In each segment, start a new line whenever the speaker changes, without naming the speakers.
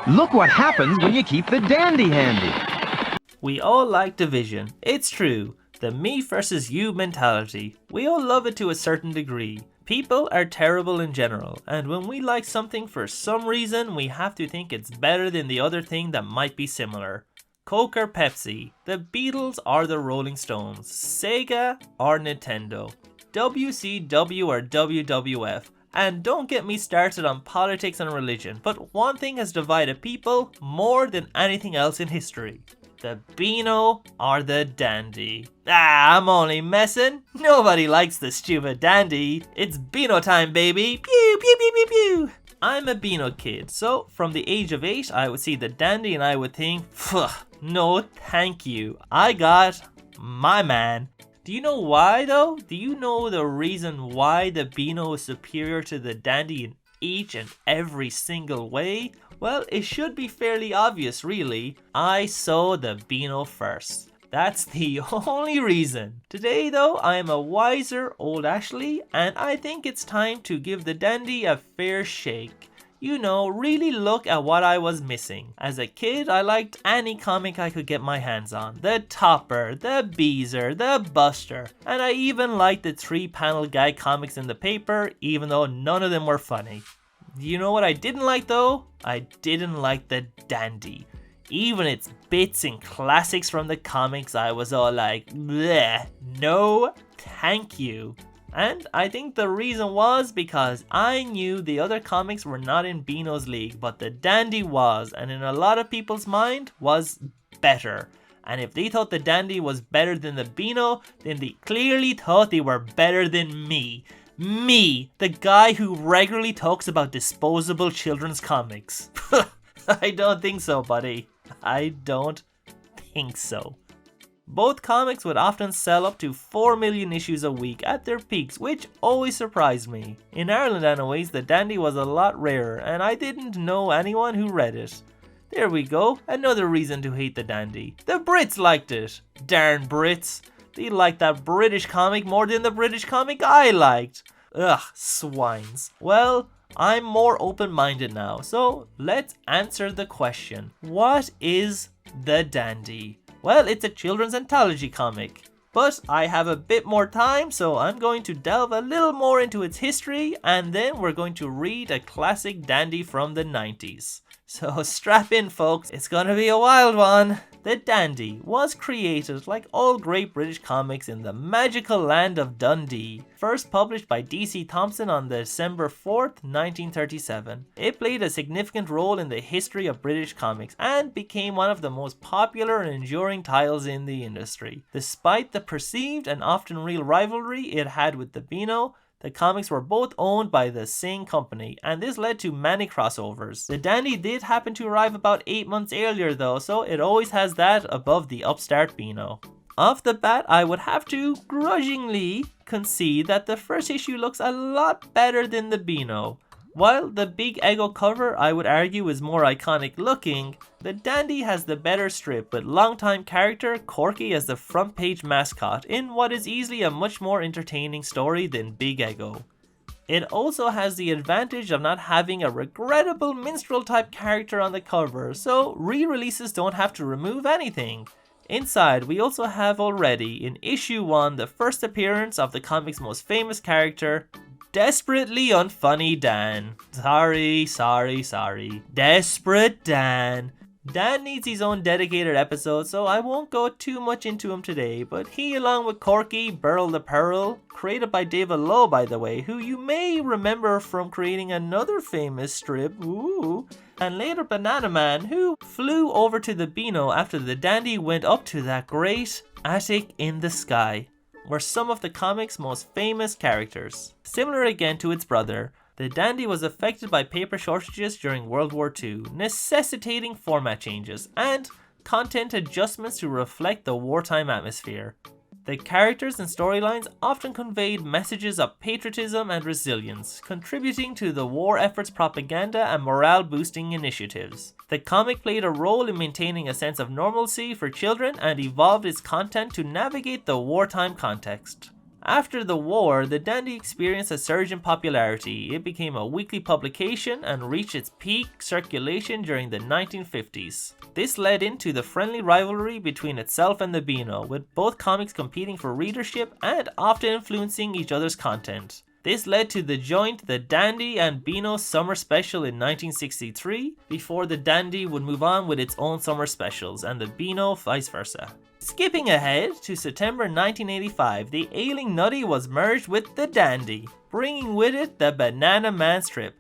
Look what happens when you keep the dandy handy.
We all like division. It's true. The me versus you mentality. We all love it to a certain degree. People are terrible in general, and when we like something for some reason, we have to think it's better than the other thing that might be similar. Coke or Pepsi, the Beatles or the Rolling Stones, Sega or Nintendo, WCW or WWF. And don't get me started on politics and religion, but one thing has divided people more than anything else in history. The Beano or the Dandy. I'm only messing. Nobody likes the stupid Dandy. It's Beano time, baby. Pew, pew, pew, pew, pew. I'm a Beano kid, so from the age of 8, I would see the Dandy and I would think, no thank you. I got my man. Do you know why though? Do you know the reason why the Beano is superior to the Dandy in each and every single way? Well, it should be fairly obvious really. I saw the Beano first. That's the only reason. Today though, I am a wiser old Ashley and I think it's time to give the Dandy a fair shake. You know, really look at what I was missing. As a kid, I liked any comic I could get my hands on. The Topper, the Beezer, the Buster, and I even liked the 3-panel gag comics in the paper, even though none of them were funny. You know what I didn't like though? I didn't like the Dandy. Even its bits and classics from the comics, I was all like, bleh, no thank you. And I think the reason was because I knew the other comics were not in Beano's league, but the Dandy was, and in a lot of people's mind, was better. And if they thought the Dandy was better than the Beano, then they clearly thought they were better than me. Me, the guy who regularly talks about disposable children's comics. I don't think so, buddy. I don't think so. Both comics would often sell up to 4 million issues a week at their peaks, which always surprised me. In Ireland anyways, the Dandy was a lot rarer, and I didn't know anyone who read it. There we go, another reason to hate the Dandy. The Brits liked it. Darn Brits. They liked that British comic more than the British comic I liked. Ugh, swines. Well, I'm more open-minded now, so let's answer the question. What is the Dandy? Well, it's a children's anthology comic. But I have a bit more time, so I'm going to delve a little more into its history, and then we're going to read a classic Dandy from the 90s. So strap in folks, it's gonna be a wild one. The Dandy was created like all great British comics in the magical land of Dundee. First published by DC Thomson on December 4th, 1937. It played a significant role in the history of British comics and became one of the most popular and enduring titles in the industry. Despite the perceived and often real rivalry it had with the Beano, the comics were both owned by the same company, and this led to many crossovers. The Dandy did happen to arrive about 8 months earlier though, so it always has that above the upstart Beano. Off the bat, I would have to grudgingly concede that the first issue looks a lot better than the Beano. While the Big Ego cover I would argue is more iconic looking, the Dandy has the better strip with longtime character Korky as the front page mascot in what is easily a much more entertaining story than Big Ego. It also has the advantage of not having a regrettable minstrel type character on the cover, so re-releases don't have to remove anything. Inside, we also have already in issue 1 the first appearance of the comic's most famous character, Desperately Unfunny Dan. Sorry. Desperate Dan. Dan needs his own dedicated episode, so I won't go too much into him today, but he along with Korky, Burl the Pearl, created by David Lowe by the way, who you may remember from creating another famous strip, and later Bananaman, who flew over to the Beano after the Dandy went up to that great attic in the sky, were some of the comic's most famous characters. Similar again to its brother, the Dandy was affected by paper shortages during World War II, necessitating format changes and content adjustments to reflect the wartime atmosphere. The characters and storylines often conveyed messages of patriotism and resilience, contributing to the war effort's propaganda and morale-boosting initiatives. The comic played a role in maintaining a sense of normalcy for children and evolved its content to navigate the wartime context. After the war, the Dandy experienced a surge in popularity. It became a weekly publication and reached its peak circulation during the 1950s. This led into the friendly rivalry between itself and the Beano, with both comics competing for readership and often influencing each other's content. This led to the joint The Dandy and Beano Summer Special in 1963, before the Dandy would move on with its own summer specials, and the Beano vice versa. Skipping ahead to September 1985, the Ailing Nutty was merged with the Dandy, bringing with it the Bananaman strip.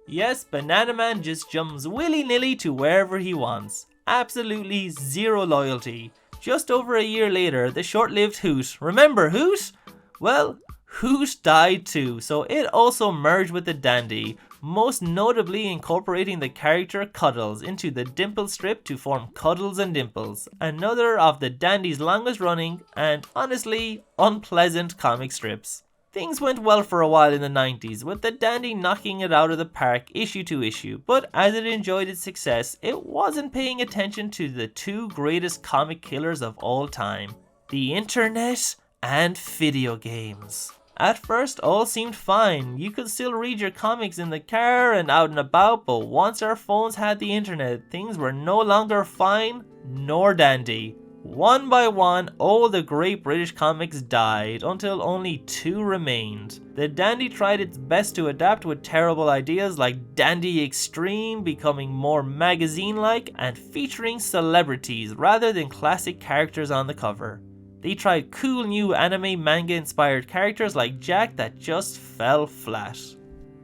Yes, Bananaman just jumps willy-nilly to wherever he wants. Absolutely zero loyalty. Just over a year later, the short-lived Hoot, remember Hoot? Well, Hoot died too, so it also merged with the Dandy, most notably incorporating the character Cuddles into the Dimple strip to form Cuddles and Dimples, another of the Dandy's longest running and honestly unpleasant comic strips. Things went well for a while in the 90s, with the Dandy knocking it out of the park issue to issue, but as it enjoyed its success, it wasn't paying attention to the two greatest comic killers of all time, the internet and video games. At first, all seemed fine. You could still read your comics in the car and out and about, but once our phones had the internet, things were no longer fine nor dandy. One by one, all the great British comics died until only two remained. The Dandy tried its best to adapt with terrible ideas like Dandy Xtreme becoming more magazine-like and featuring celebrities rather than classic characters on the cover. They tried cool new anime manga inspired characters like Jack that just fell flat.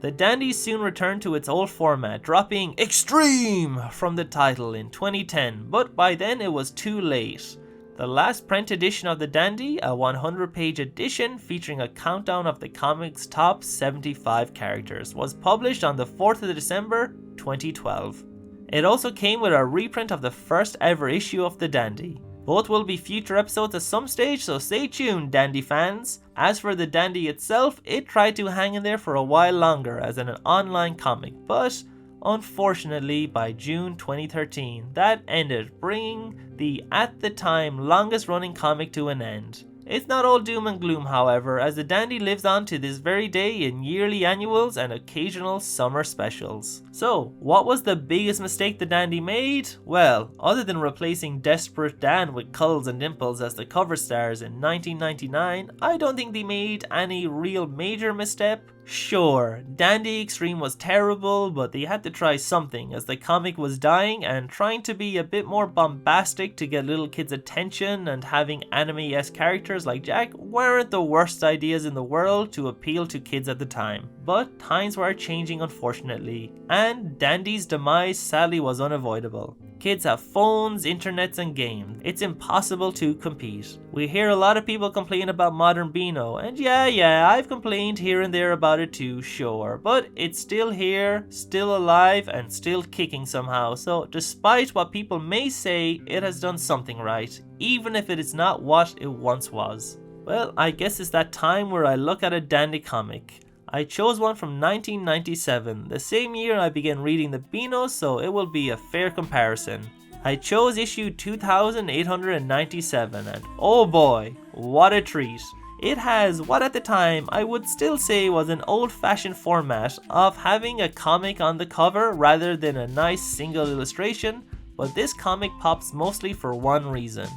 The Dandy soon returned to its old format, dropping Extreme from the title in 2010, but by then it was too late. The last print edition of the Dandy, a 100-page edition featuring a countdown of the comic's top 75 characters, was published on the 4th of December 2012. It also came with a reprint of the first ever issue of the Dandy. Both will be future episodes at some stage, so stay tuned, Dandy fans. As for the Dandy itself, it tried to hang in there for a while longer as an online comic, but unfortunately by June 2013, that ended, bringing the at the time longest running comic to an end. It's not all doom and gloom, however, as the Dandy lives on to this very day in yearly annuals and occasional summer specials. So, what was the biggest mistake the Dandy made? Well, other than replacing Desperate Dan with Cuddles and Dimples as the cover stars in 1999, I don't think they made any real major misstep. Sure, Dandy Xtreme was terrible, but they had to try something as the comic was dying, and trying to be a bit more bombastic to get little kids' attention and having anime-esque characters like Jack weren't the worst ideas in the world to appeal to kids at the time. But times were changing, unfortunately, and Dandy's demise sadly was unavoidable. Kids have phones, internets and games. It's impossible to compete. We hear a lot of people complain about modern Beano, and yeah, I've complained here and there about it too, sure, but it's still here, still alive and still kicking somehow, so despite what people may say, it has done something right, even if it is not what it once was. Well, I guess it's that time where I look at a Dandy comic. I chose one from 1997, the same year I began reading the Beano, so it will be a fair comparison. I chose issue 2897 and oh boy, what a treat. It has what at the time I would still say was an old-fashioned format of having a comic on the cover rather than a nice single illustration, but this comic pops mostly for one reason.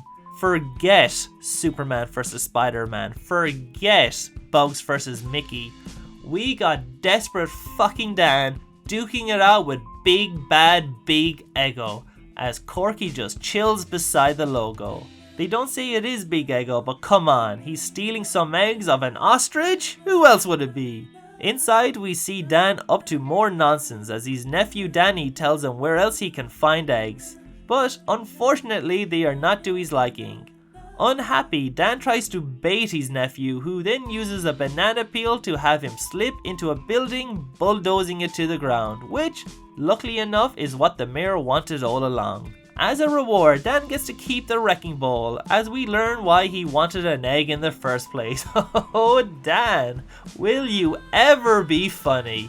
Forget Superman vs. Spider-Man, forget Bugs vs. Mickey. We got desperate fucking Dan duking it out with Big Bad Big Ego as Korky just chills beside the logo. They don't say it is Big Ego, but come on, he's stealing some eggs of an ostrich? Who else would it be? Inside we see Dan up to more nonsense as his nephew Danny tells him where else he can find eggs. But unfortunately they are not to his liking. Unhappy, Dan tries to bait his nephew, who then uses a banana peel to have him slip into a building, bulldozing it to the ground, which, luckily enough, is what the mayor wanted all along. As a reward, Dan gets to keep the wrecking ball, as we learn why he wanted an egg in the first place. Oh, Dan, will you ever be funny?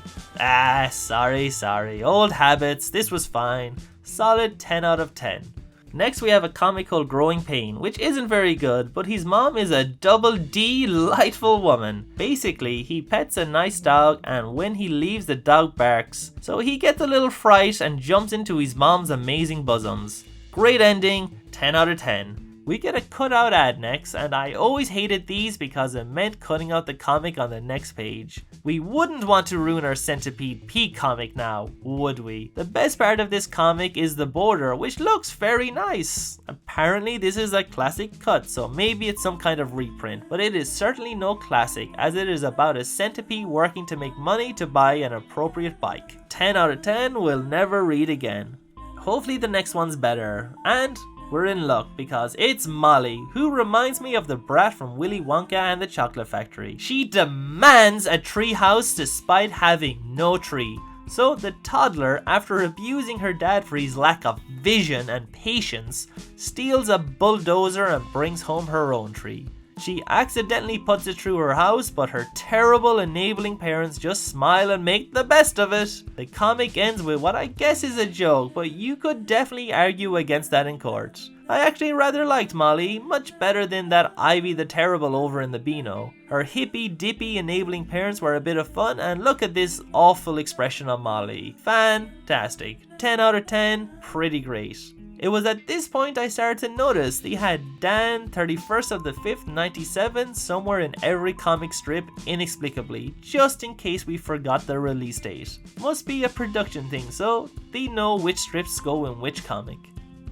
Sorry, old habits, this was fine. Solid 10 out of 10. Next we have a comic called Growing Payne, which isn't very good, but his mom is a double delightful woman. Basically, he pets a nice dog and when he leaves the dog barks, so he gets a little fright and jumps into his mom's amazing bosoms. Great ending, 10 out of 10. We get a cutout ad next, and I always hated these because it meant cutting out the comic on the next page. We wouldn't want to ruin our Centipede P comic now, would we? The best part of this comic is the border, which looks very nice. Apparently this is a classic cut, so maybe it's some kind of reprint, but it is certainly no classic, as it is about a centipede working to make money to buy an appropriate bike. 10 out of 10 will never read again. Hopefully the next one's better, and we're in luck because it's Molly, who reminds me of the brat from Willy Wonka and the Chocolate Factory. She demands a tree house despite having no tree. So the toddler, after abusing her dad for his lack of vision and patience, steals a bulldozer and brings home her own tree. She accidentally puts it through her house, but her terrible enabling parents just smile and make the best of it. The comic ends with what I guess is a joke, but you could definitely argue against that in court. I actually rather liked Molly, much better than that Ivy the Terrible over in the Beano. Her hippy dippy enabling parents were a bit of fun, and look at this awful expression on Molly. Fantastic. 10 out of 10, pretty great. It was at this point I started to notice they had Dan 31st of the 5th 97 somewhere in every comic strip inexplicably, just in case we forgot the release date. Must be a production thing, so they know which strips go in which comic.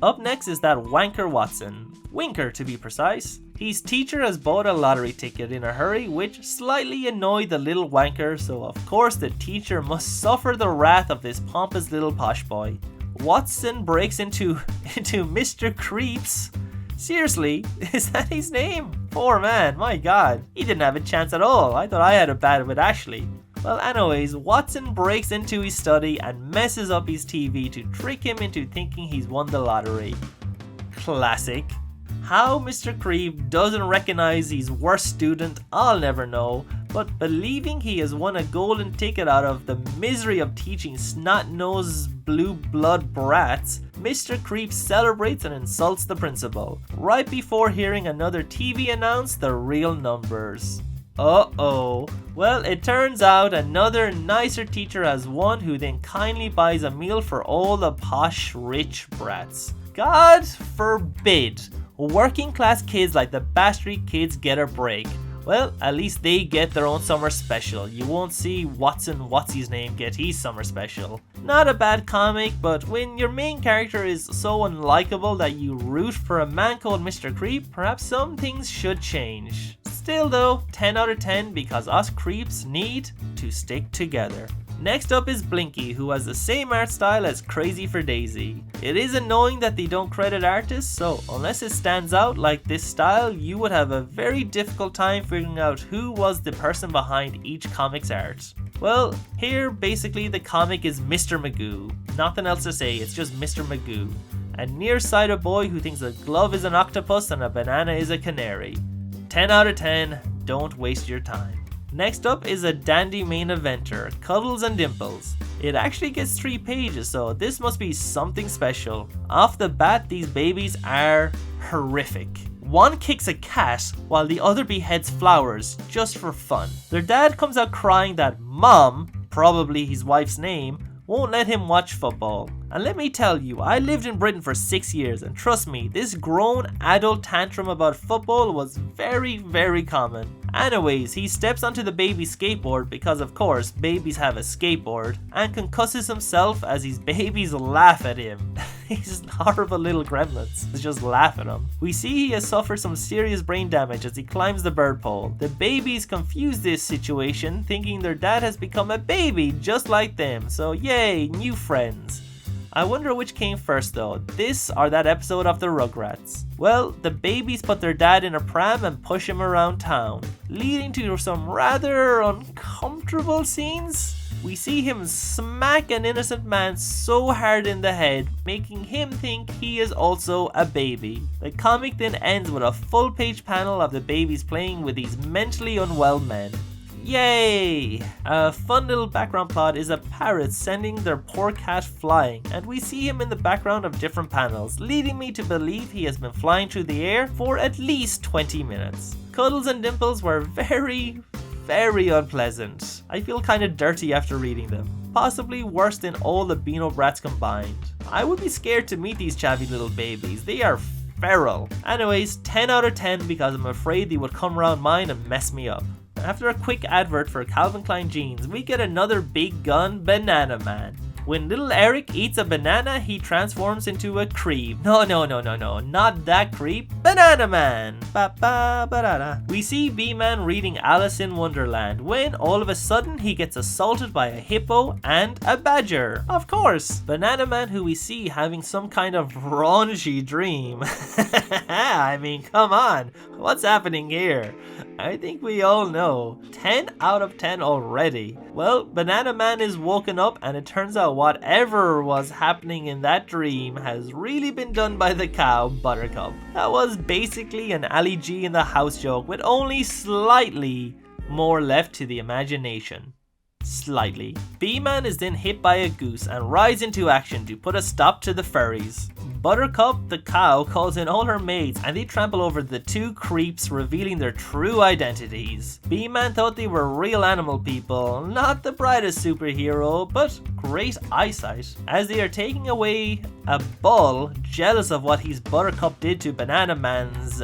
Up next is that wanker Watson, Winker to be precise. His teacher has bought a lottery ticket in a hurry, which slightly annoyed the little wanker, so of course the teacher must suffer the wrath of this pompous little posh boy. Watson breaks into Mr. Creeps. Seriously, is that his name? Poor man, my god. He didn't have a chance at all. I thought I had a bad with Ashley. Well, anyways, Watson breaks into his study and messes up his TV to trick him into thinking he's won the lottery. Classic. How Mr. Creep doesn't recognize his worst student, I'll never know, but believing he has won a golden ticket out of the misery of teaching snot-nosed blue blood brats, Mr. Creep celebrates and insults the principal, right before hearing another TV announce the real numbers. Uh-oh. Well, it turns out another nicer teacher has won, who then kindly buys a meal for all the posh rich brats. God forbid working class kids like the Bash Street kids get a break. Well, at least they get their own summer special. You won't see Watson what's-his-name get his summer special. Not a bad comic, but when your main character is so unlikable that you root for a man called Mr. Creep, perhaps some things should change. Still though, 10 out of 10 because us creeps need to stick together. Next up is Blinky, who has the same art style as Crazy for Daisy. It is annoying that they don't credit artists, so unless it stands out like this style, you would have a very difficult time figuring out who was the person behind each comic's art. Well, here basically the comic is Mr. Magoo. Nothing else to say, it's just Mr. Magoo. A nearsighted boy who thinks a glove is an octopus and a banana is a canary. 10 out of 10, don't waste your time. Next up is a dandy main eventer, Cuddles and Dimples. It actually gets 3 pages, so this must be something special. Off the bat, these babies are horrific. One kicks a cat while the other beheads flowers just for fun. Their dad comes out crying that Mom, probably his wife's name, won't let him watch football. And let me tell you, I lived in Britain for 6 years, and trust me, this grown adult tantrum about football was very, very common. Anyways, he steps onto the baby's skateboard because of course babies have a skateboard, and concusses himself as his babies laugh at him. These horrible little gremlins just laugh at him. We see he has suffered some serious brain damage as he climbs the bird pole. The babies confuse this situation, thinking their dad has become a baby just like them, so yay, new friends. I wonder which came first though, this or that episode of the Rugrats. Well, the babies put their dad in a pram and push him around town, leading to some rather uncomfortable scenes. We see him smack an innocent man so hard in the head, making him think he is also a baby. The comic then ends with a full page panel of the babies playing with these mentally unwell men. Yay! A fun little background plot is a parrot sending their poor cat flying, and we see him in the background of different panels, leading me to believe he has been flying through the air for at least 20 minutes. Cuddles and Dimples were very unpleasant. I feel kinda dirty after reading them. Possibly worse than all the Beano brats combined. I would be scared to meet these chavvy little babies. They are feral. Anyways, 10 out of 10 because I'm afraid they would come around mine and mess me up. After a quick advert for Calvin Klein jeans, we get another big gun Bananaman. When little Eric eats a banana, he transforms into a creep. No, not that creep. Bananaman! Ba-ba-ba-da-da. We see B-Man reading Alice in Wonderland when all of a sudden he gets assaulted by a hippo and a badger. Of course, Bananaman, who we see having some kind of raunchy dream. I mean, come on, what's happening here? I think we all know. 10 out of 10 already. Well, Bananaman is woken up and it turns out whatever was happening in that dream has really been done by the cow, Buttercup. That was basically an Ali G in the house joke with only slightly more left to the imagination. Slightly. B-Man is then hit by a goose and rides into action to put a stop to the furries. Buttercup, the cow, calls in all her mates and they trample over the two creeps, revealing their true identities. B-Man thought they were real animal people, not the brightest superhero, but great eyesight. As they are taking away a bull, jealous of what his Buttercup did to Bananaman's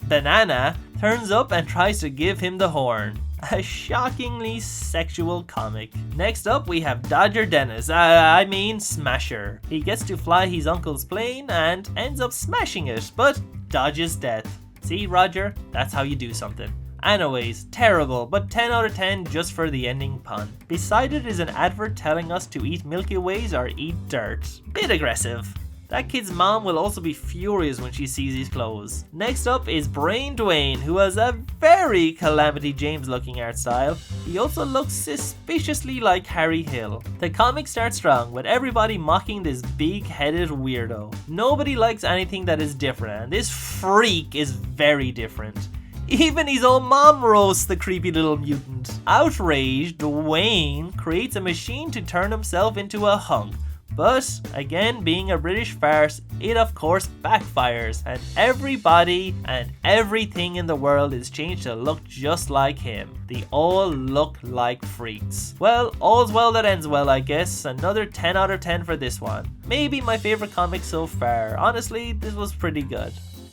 banana, turns up and tries to give him the horn. A shockingly sexual comic. Next up we have Dodger Dennis, Smasher. He gets to fly his uncle's plane and ends up smashing it, but dodges death. See, Roger? That's how you do something. Anyways, terrible, but 10 out of 10 just for the ending pun. Beside it is an advert telling us to eat Milky Ways or eat dirt. Bit aggressive. That kid's mom will also be furious when she sees his clothes. Next up is Brain Duane, who has a very Calamity James looking art style. He also looks suspiciously like Harry Hill. The comic starts strong with everybody mocking this big-headed weirdo. Nobody likes anything that is different, and this freak is very different. Even his own mom roasts the creepy little mutant. Outraged, Duane creates a machine to turn himself into a hunk. But, again, being a British farce, it of course backfires, and everybody and everything in the world is changed to look just like him. They all look like freaks. Well, all's well that ends well, I guess. Another 10 out of 10 for this one. Maybe my favorite comic so far. Honestly, this was pretty good.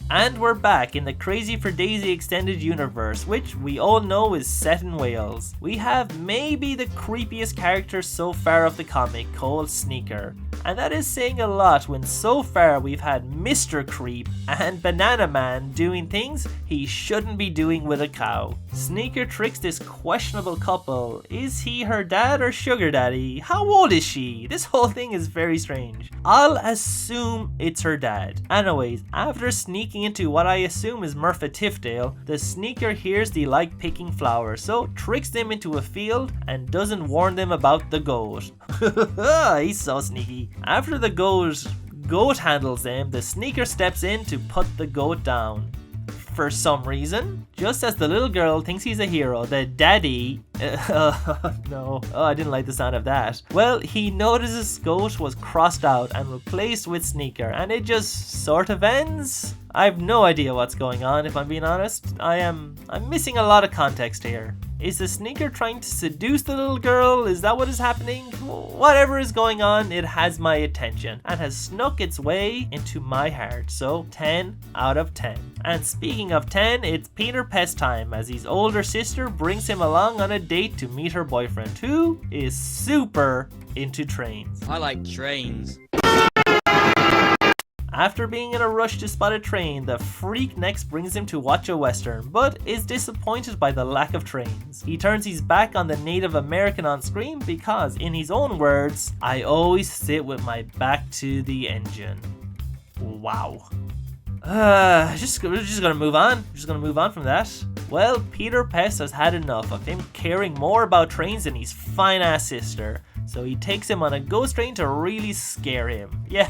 And we're back in the Crazy for Daisy extended universe, which we all know is set in Wales. We have maybe the creepiest character so far of the comic, called Sneaker. And that is saying a lot when so far we've had Mr. Creep and Bananaman doing things he shouldn't be doing with a cow. Sneaker tricks this questionable couple. Is he her dad or sugar daddy? How old is she? This whole thing is very strange. I'll assume it's her dad. Anyways, after sneaking into what I assume is Merthyr Tifdale, the Sneaker hears they like picking flowers, so tricks them into a field and doesn't warn them about the goat. He's so sneaky. After the goat handles them, the Sneaker steps in to put the goat down. For some reason, just as the little girl thinks he's a hero, the daddy... no. Oh, I didn't like the sound of that. Well, he notices Goat was crossed out and replaced with Sneaker, and it just sort of ends. I have no idea what's going on, if I'm being honest. I'm missing a lot of context here. Is the Sneaker trying to seduce the little girl? Is that what is happening? Whatever is going on, it has my attention and has snuck its way into my heart. So 10 out of 10. And speaking of 10, it's Peter Pest time as his older sister brings him along on a date to meet her boyfriend, who is super into trains.
I like trains.
After being in a rush to spot a train, the freak next brings him to watch a western, but is disappointed by the lack of trains. He turns his back on the Native American on screen because, in his own words, I always sit with my back to the engine. Wow. Just gonna move on. Just gonna move on from that. Well, Peter Pest has had enough of him caring more about trains than his fine-ass sister. So he takes him on a ghost train to really scare him. Yeah,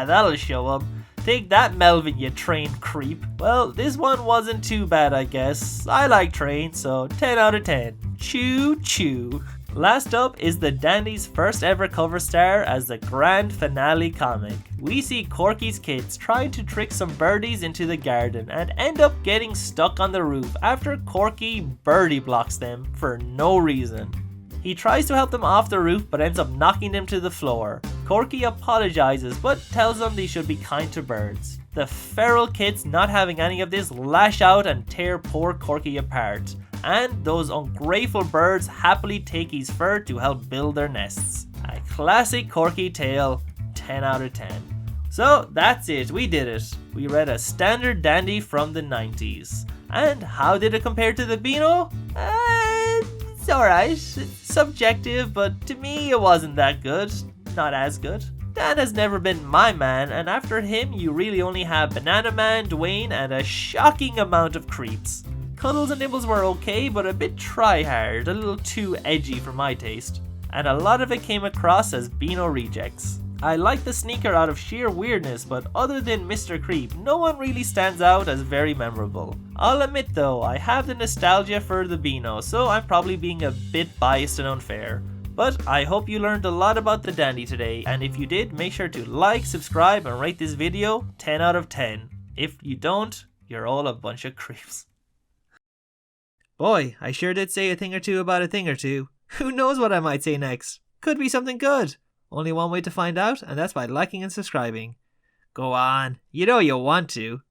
that'll show him. Take that, Melvin, you train creep. Well, this one wasn't too bad, I guess. I like trains, so 10 out of 10. Choo choo. Last up is the Dandy's first ever cover star as the grand finale comic. We see Korky's kids trying to trick some birdies into the garden and end up getting stuck on the roof after Korky birdie blocks them for no reason. He tries to help them off the roof but ends up knocking them to the floor. Korky apologizes but tells them they should be kind to birds. The feral kids, not having any of this, lash out and tear poor Korky apart. And those ungrateful birds happily take his fur to help build their nests. A classic Korky tale, 10 out of 10. So that's it, we did it. We read a standard Dandy from the 90s. And how did it compare to the Beano? It's alright, it's subjective, but to me it wasn't that good. Not as good. Dan has never been my man, and after him you really only have Bananaman, Duane, and a shocking amount of creeps. Cuddles and Dimples were okay, but a bit try-hard, a little too edgy for my taste. And a lot of it came across as Beano rejects. I like the sneaker out of sheer weirdness, but other than Mr. Creep, no one really stands out as very memorable. I'll admit though, I have the nostalgia for the Beano, so I'm probably being a bit biased and unfair. But I hope you learned a lot about the Dandy today, and if you did, make sure to like, subscribe, and rate this video 10 out of 10. If you don't, you're all a bunch of creeps. Boy, I sure did say a thing or two about a thing or two. Who knows what I might say next? Could be something good. Only one way to find out, and that's by liking and subscribing. Go on, you know you want to.